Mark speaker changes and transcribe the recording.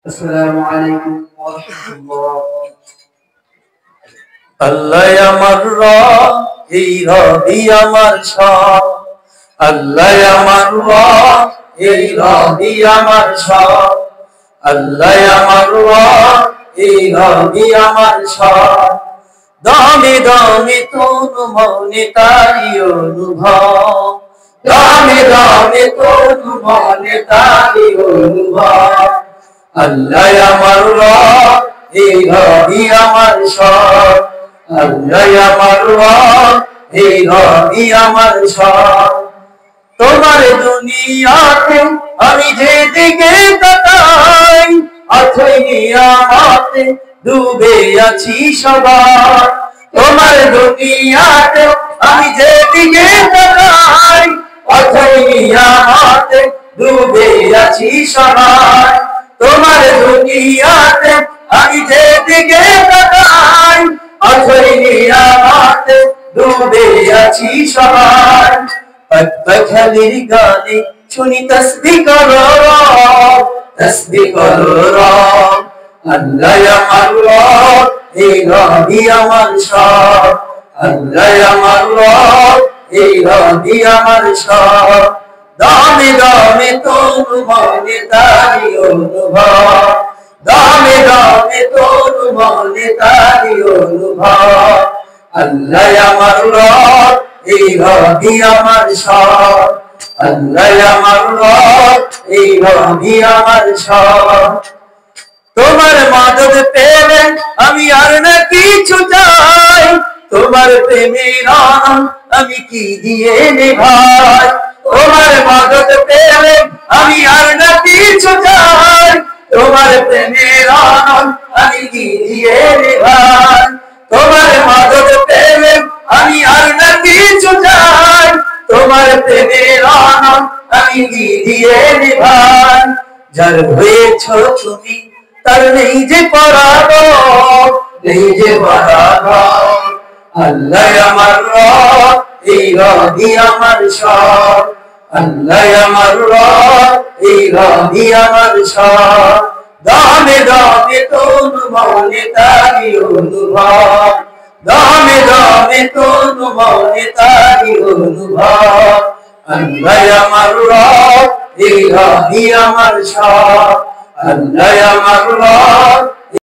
Speaker 1: আসসালামু আলাইকুম ওয়া রাহমাতুল্লাহ।
Speaker 2: আল্লাহ আমার রব, এই রবি আমার সব। আল্লাহ আমার রব, এই রবি আমার সব। আল্লাহ আমার রব, এই রবি আমার সব। দামে দামে তোর মনে তারি অনুভব, দামে দামে তোর মনে তারি অনুভব। আল্লাহ আমার রব, এই রবি আমার সব। আল্লাহ আমার রব, এই রবি আমার সব। তোমার দুনিয়াতে আমি যেদিকে তাকাই, অথই নিয়ামতে ডুবে আছি সবার। তোমার দুনিয়াতে আমি যেদিকে তাকাই, অথই নিয়ামতে ডুবে আছি সবার। তোমার দুনিয়াতে আমি যেদিকে তাকাই, অথই নিয়ামতে ডুবে আছি সবার। পদ্মখালির গানে শুনি তসবিহ করো রব, তসবিহ করো রব। আল্লাহ আমার রব, এই রবি আমার সব। আল্লাহ আমার রব, এই রবি আমার সব। দামে দামে তোর মনে তারি অনুভব, দামে দামে তোর মনে তারি অনুভব। আল্লাহ আমার রব, এই রবি আমার সব। আল্লাহ আমার রব, এই রবি আমার সব। তোমার মাদদ পেলে আমি আর না কিছু চাই, তোমার প্রেমের আনন্দ আমি কি দিয়ে নিভাই। তোমার মাদদ পেলে আমি আর না কিছু চাই, তোমার প্রেমের আনন্দ আমি কি দিয়ে নিভাই। তোমার মাদদ পেলে আমি আর না কিছু চাই, তোমার প্রেমের আনন্দ আমি কি দিয়ে নিভাই। যার হয়েছ তুমি তার নেই যে পরাভব, নেই যে পরাভব। আল্লাহ আমার রব, এই রবি আমার সব। আল্লাহ আমার রব, এই রবি আমার সব। দামে দামে তোর মনে তারি অনুভব, দামে দামে তোর মনে তারি অনুভব। আল্লাহ আমার রব, এই রবি আমার সব। আল্লাহ আমার রব,